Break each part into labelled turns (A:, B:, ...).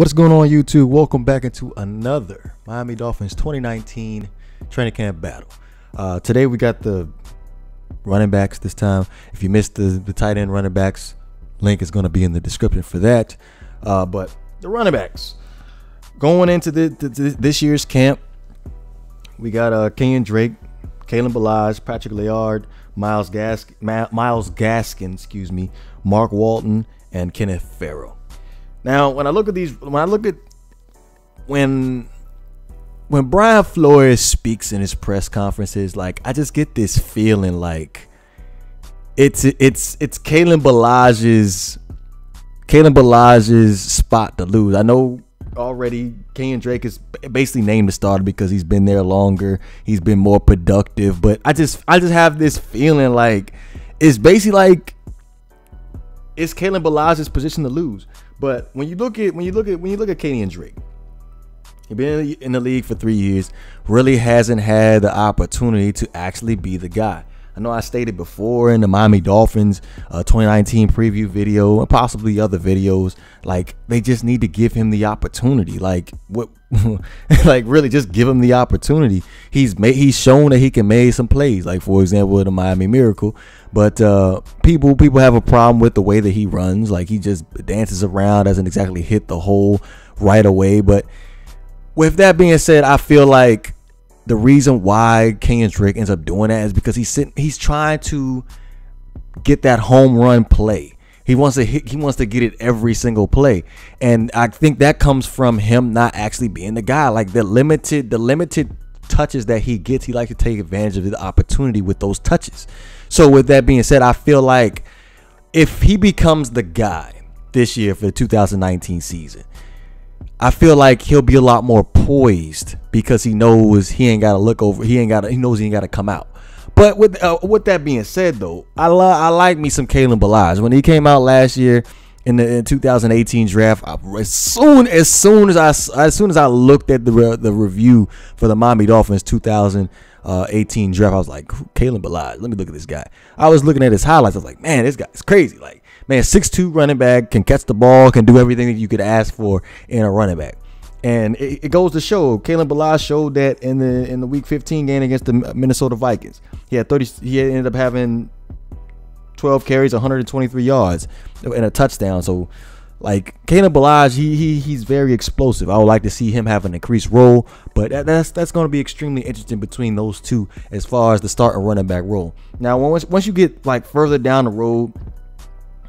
A: What's going on, YouTube? Welcome back into another Miami Dolphins 2019 training camp battle. Today we got the running backs this time. If you missed the tight end running backs, link is going to be in the description for that. But the running backs going into this year's camp, we got Kenyan Drake, Kalen Ballage, Patrick Laird, Miles Gaskin, Mark Walton, and Kenneth Ferro. Now, when Brian Flores speaks in his press conferences, like, I just get this feeling like it's Kalen Ballage's spot to lose. I know already Kenyan Drake is basically named the starter because he's been there longer, he's been more productive, but I just have this feeling like it's basically like it's Kalen Ballage's position to lose. But when you look at Kenyan Drake, he's been in the league for 3 years, really hasn't had the opportunity to actually be the guy. I know I stated before in the Miami Dolphins 2019 preview video and possibly other videos, like, they just need to give him the opportunity. Like, what? Like, really just give him the opportunity. He's shown that he can make some plays, like, for example, the Miami Miracle. But people have a problem with the way that he runs. Like, he just dances around, doesn't exactly hit the hole right away. But with that being said, I feel like the reason why Kenyan Drake ends up doing that is because he's trying to get that home run play. He wants to get it every single play, and I think that comes from him not actually being the guy. Like, the limited touches that he gets, he likes to take advantage of the opportunity with those touches. So with that being said, I feel like if he becomes the guy this year for the 2019 season, I feel like he'll be a lot more poised because he knows he ain't got to look over. He knows he ain't got to come out. But with that being said, though, I like me some Kalen Ballage. When he came out last year in the 2018 draft, as soon as I looked at the review for the Miami Dolphins 2018 draft, I was like, Kalen Ballage, let me look at this guy. I was looking at his highlights. I was like, man, this guy is crazy. Like, man, 6'2" running back, can catch the ball, can do everything that you could ask for in a running back. And it goes to show, Kalen Ballage showed that in the Week 15 game against the Minnesota Vikings. He ended up having 12 carries, 123 yards, and a touchdown. So, like, Kalen Ballage, he's very explosive. I would like to see him have an increased role, but that's going to be extremely interesting between those two as far as the start and running back role. Now, once you get, like, further down the road,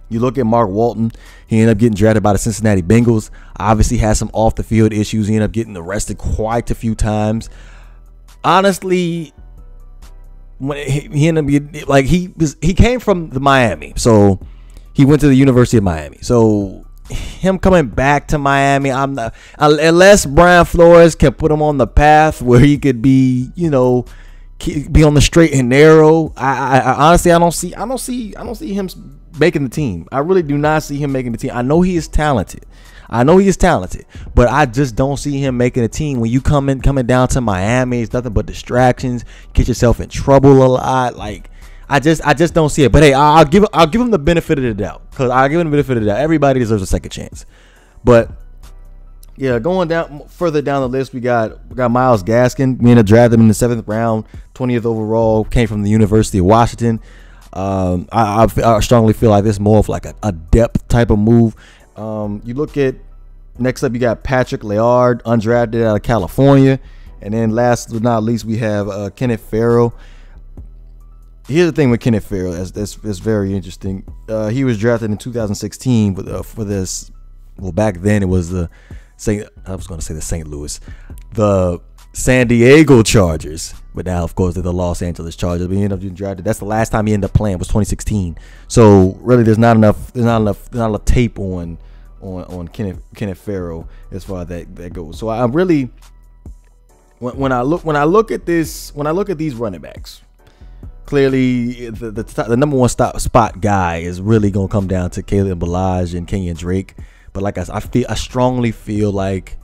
A: you look at Mark Walton. He ended up getting drafted by the Cincinnati Bengals. Obviously has some off the field issues. He ended up getting arrested quite a few times. Honestly, when he ended up getting, like, he came from the Miami, so he went to the University of Miami. So him coming back to Miami, unless Brian Flores can put him on the path where he could be, be on the straight and narrow. I honestly, I don't see him making the team. I really do not see him making the team. I know he is talented, but I just don't see him making a team. When you coming down to Miami, it's nothing but distractions. You get yourself in trouble a lot. Like, I just don't see it. But hey, I'll give him the benefit of the doubt, because I'll give him the benefit of the doubt. Everybody deserves a second chance. But yeah, going further down the list, we got Miles Gaskin. We ended up drafting him in the 7th round, 20th overall. Came from the University of Washington. I strongly feel like this is more of like a depth type of move. You look at, next up, you got Patrick Laird, undrafted out of California, and then last but not least, we have Kenneth Ferro. Here's the thing with Kenneth Ferro that's very interesting. He was drafted in 2016 for this. Well, back then it was the St. Louis, the San Diego Chargers, but now, of course, they're the Los Angeles Chargers. But he ended up getting drafted. That's the last time he ended up playing, was 2016. So really, there's not enough tape on Kenneth Ferro as far as that goes. So I really, when I look at these running backs, clearly the number one spot guy is really gonna come down to Kalen Ballage and Kenyan Drake. But like I strongly feel like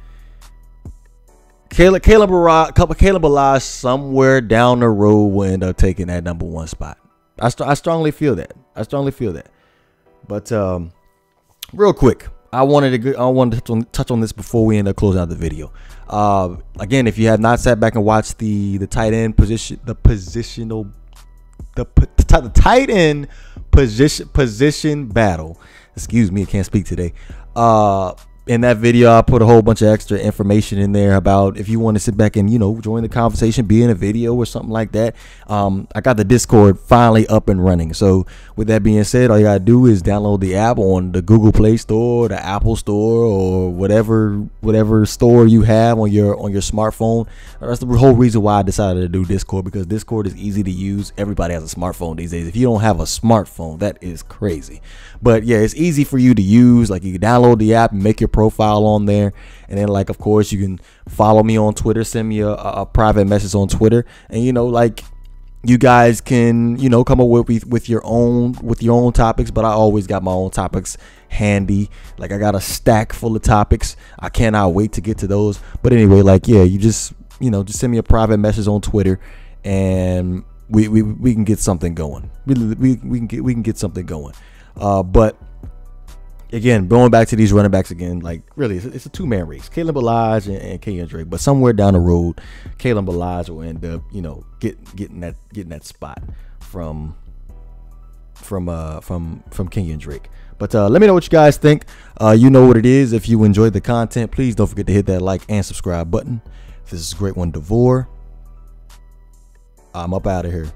A: Kalen Ballage somewhere down the road will end up taking that number one spot. I strongly feel that. But real quick, I wanted to touch on this before we end up closing out the video. Again, if you have not sat back and watched the tight end position, the tight end position battle. Excuse me, I can't speak today. In that video, I put a whole bunch of extra information in there about if you want to sit back and, you know, join the conversation, be in a video or something like that. I got the Discord finally up and running. So with that being said, all you gotta do is download the app on the Google Play Store, the Apple Store, or whatever store you have on your smartphone. That's the whole reason why I decided to do Discord, because Discord is easy to use. Everybody has a smartphone these days. If you don't have a smartphone, that is crazy. But yeah, it's easy for you to use. Like, you can download the app and make your profile on there, and then, like, of course, you can follow me on Twitter, send me a private message on Twitter, and, you know, like, you guys can, you know, come up with your own topics. But I always got my own topics handy. Like, I got a stack full of topics. I cannot wait to get to those. But anyway, like, yeah, you just send me a private message on Twitter, and we can get something going. We can get something going. But again, going back to these running backs again, like, really, it's a two-man race. Kalen Ballage and Kenyan Drake. But somewhere down the road, Kalen Ballage will end up, you know, getting that spot from Kenyan Drake. But let me know what you guys think. You know what it is. If you enjoyed the content, please don't forget to hit that like and subscribe button. This is GreatOne DeVore. I'm up out of here.